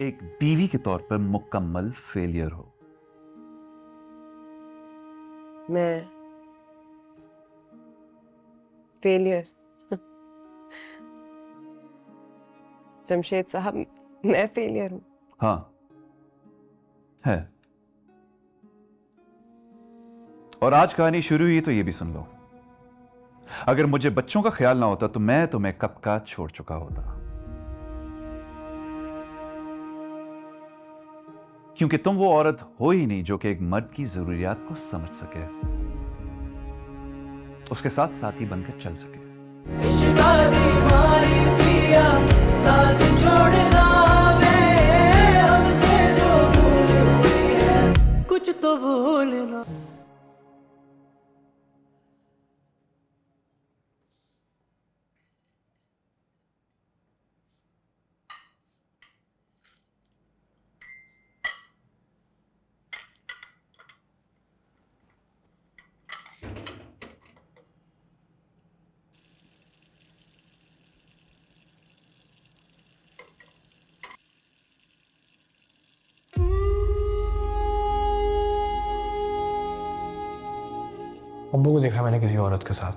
एक बीवी के तौर पर मुकम्मल फेलियर हो। मैं फेलियर? जमशेद साहब, मैं फेलियर हूँ? हाँ है। और आज कहानी शुरू हुई तो ये भी सुन लो। अगर मुझे बच्चों का ख्याल ना होता तो मैं तुम्हें कब का छोड़ चुका होता, क्योंकि तुम वो औरत हो ही नहीं जो कि एक मर्द की जरूरियात को समझ सके, उसके साथ साथी बनकर चल सके। साथ छोड़ना वे, हमसे जो भूल हुई है कुछ तो भूलना। अब्बू को देखा मैंने किसी औरत के साथ।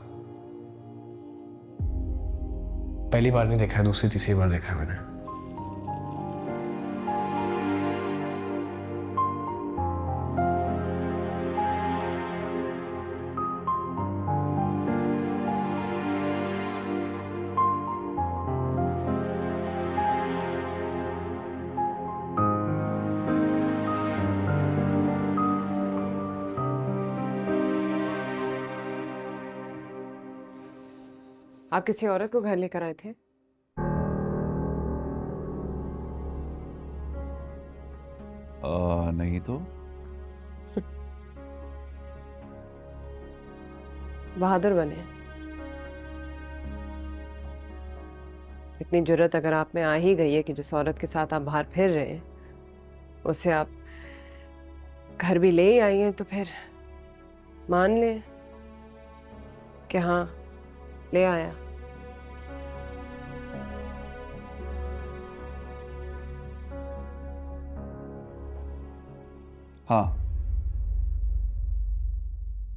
पहली बार नहीं देखा है, दूसरी तीसरी बार देखा है मैंने। आप किसी औरत को घर लेकर आए थे? नहीं तो। बहादुर बने। इतनी जुर्रत अगर आप में आ ही गई है कि जिस औरत के साथ आप बाहर फिर रहे हैं उसे आप घर भी ले ही आई हैं, तो फिर मान ले कि हाँ, ले आया। हाँ,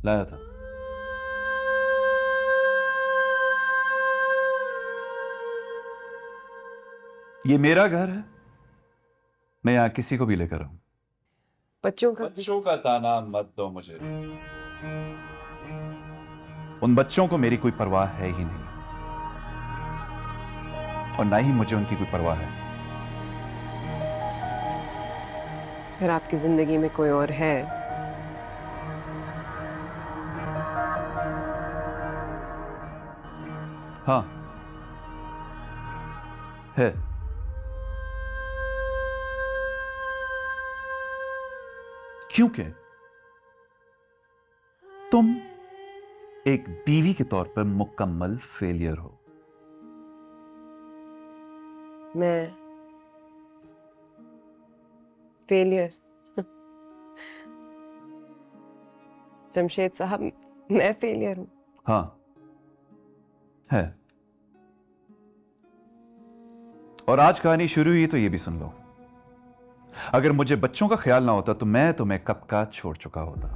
लाया था। ये मेरा घर है, मैं यहां किसी को भी लेकर आऊं। बच्चों का ताना मत दो मुझे। उन बच्चों को मेरी कोई परवाह है ही नहीं, और ना ही मुझे उनकी कोई परवाह है। फिर आपकी जिंदगी में कोई और है? हाँ है। क्योंकि तुम एक बीवी के तौर पर मुकम्मल फेलियर हो। मैं फेलियर? जमशेद साहब, मैं फेलियर हूँ? हाँ है। और आज कहानी शुरू हुई तो ये भी सुन लो। अगर मुझे बच्चों का ख्याल ना होता तो मैं तुम्हें कब का छोड़ चुका होता,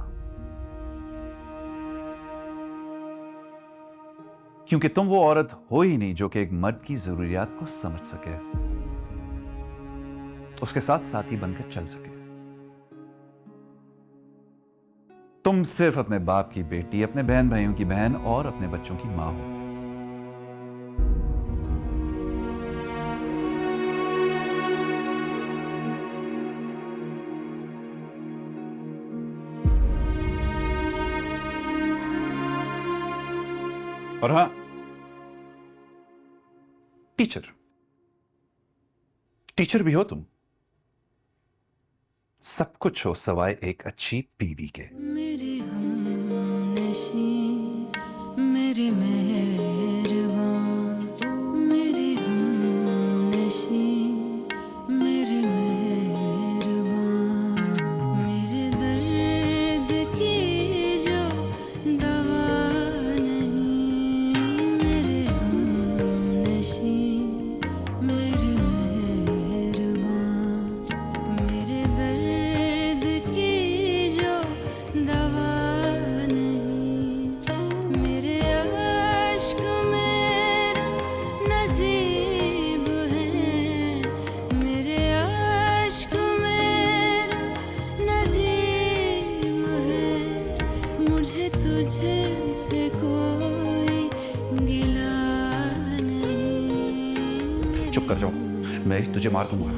क्योंकि तुम वो औरत हो ही नहीं जो कि एक मर्द की जरूरियात को समझ सके, उसके साथ साथी बनकर चल सके। तुम सिर्फ अपने बाप की बेटी, अपने बहन भाइयों की बहन और अपने बच्चों की मां हो। और हां, टीचर भी हो तुम। सब कुछ हो सवाए एक अच्छी बीवी के। मेरी हमनशी, मेरी मेहरबान, मेरी हमनशी, मेरी मेहरबान, मेरे दर्द की जो दवा नहीं, मेरे हमनशी, मेरी मेहरबान। तुझे मार दूंगा।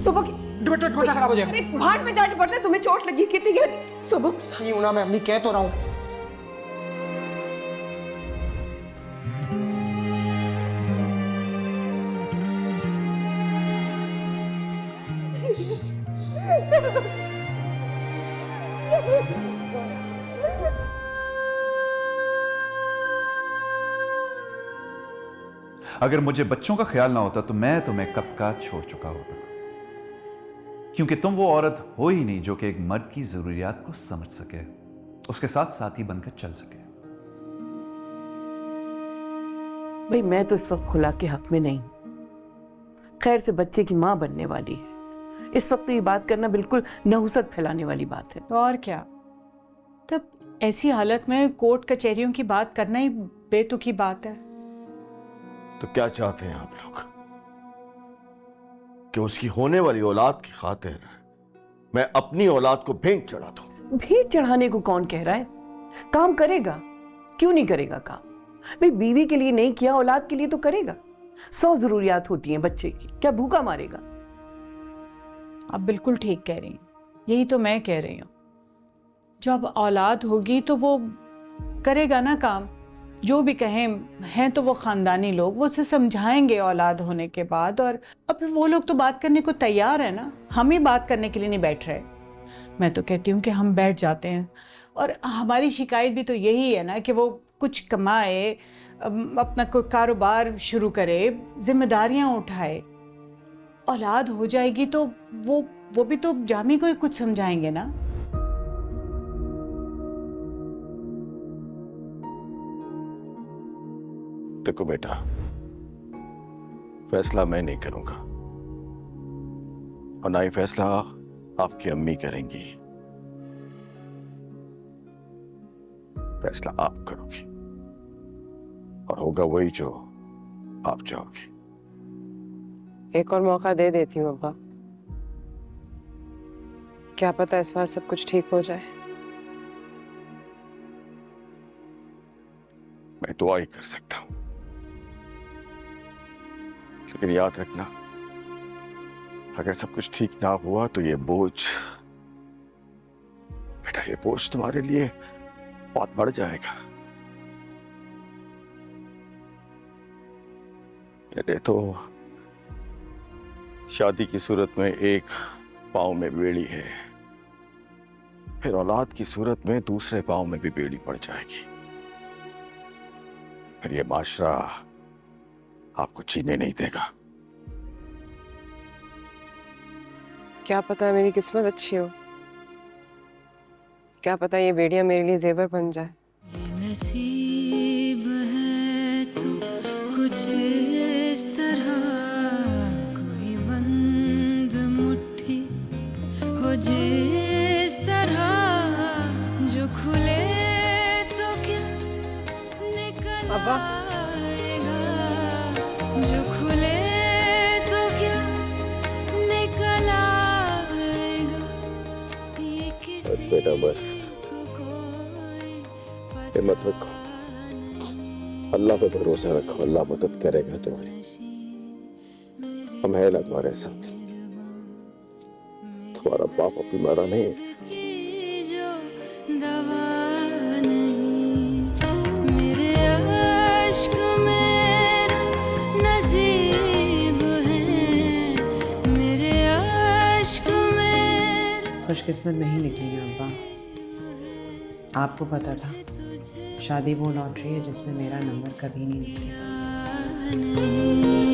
सुबह की दुपट्टा खराब हो जाएगा। अरे भाड़ में जाके पड़ता है, तुम्हें चोट लगी कितनी गहरी। सुबह नहीं हूं ना मैं, अम्मी कह तो रहा हूँ। अगर मुझे बच्चों का ख्याल ना होता तो मैं तुम्हें कब का छोड़ चुका होता, क्योंकि तुम वो औरत हो ही नहीं जो कि एक मर्द की जरूरियात को समझ सके, उसके साथ साथी बनकर चल सके। भाई मैं तो इस वक्त खुला के हक में नहीं, खैर से बच्चे की माँ बनने वाली है। इस वक्त तो ये बात करना बिल्कुल नहुसत फैलाने वाली बात है। तो और क्या, तब ऐसी हालत में कोर्ट कचहरियों की बात करना ही बेतुकी बात है। तो क्या चाहते हैं आप लोग कि उसकी होने वाली औलाद की खातिर मैं अपनी औलाद को भेंट चढ़ा दूं? भेंट चढ़ाने को कौन कह रहा है? काम करेगा, क्यों नहीं करेगा काम? भाई बीवी के लिए नहीं किया, औलाद के लिए तो करेगा। 100 जरूरियात होती हैं बच्चे की, क्या भूखा मारेगा? आप बिल्कुल ठीक कह रही हैं, यही तो मैं कह रही हूँ। जब औलाद होगी तो वो करेगा ना काम, जो भी कहें। हैं तो वो खानदानी लोग, वो उसे समझाएंगे औलाद होने के बाद। और अब फिर वो लोग तो बात करने को तैयार है ना, हम ही बात करने के लिए नहीं बैठ रहे। मैं तो कहती हूँ कि हम बैठ जाते हैं, और हमारी शिकायत भी तो यही है ना कि वो कुछ कमाए, अपना कोई कारोबार शुरू करे, जिम्मेदारियां उठाए। औलाद हो जाएगी तो वो भी तो जामी को ही कुछ समझाएंगे ना। देखो बेटा, फैसला मैं नहीं करूंगा, और ना ही फैसला आपकी अम्मी करेंगी। फैसला आप करोगी, और होगा वही जो आप चाहोगी। एक और मौका दे देती हूँ अब्बा, क्या पता इस बार सब कुछ ठीक हो जाए। मैं दुआ ही कर सकता हूं, लेकिन याद रखना, अगर सब कुछ ठीक ना हुआ तो ये बोझ, बेटा ये बोझ तुम्हारे लिए बहुत बढ़ जाएगा। ये तो शादी की सूरत में एक पांव में बेड़ी है, फिर औलाद की सूरत में दूसरे पांव में भी बेड़ी पड़ जाएगी। फिर ये माशरा आपको जीने नहीं देगा। क्या पता है मेरी किस्मत अच्छी हो, क्या पता ये बेड़ियां मेरे लिए जेवर बन जाए। ये नसीब है तो कुछ इस तरह, कोई बंद मुट्ठी हो जिस तरह, जो खुले तो क्या निकल अब्बा। आएगा, जो खुले तो क्या निकल आएगा। ये किसी बस बेटा बस, हिम्मत रखो, अल्लाह पे भरोसा रखो, अल्लाह मदद करेगा तुम्हारी। हम है ना तुम्हारे साथ, तुम्हारा बाप अभी मरा नहीं है। की जो दवा नहीं, मेरे अश्क मेरा नसीब है, मेरे अश्क मेरा। खुशकिस्मत नहीं निकली मैं अब्बा, आपको पता था शादी वो लॉटरी है जिसमें मेरा नंबर कभी नहीं निकलेगा। नहीं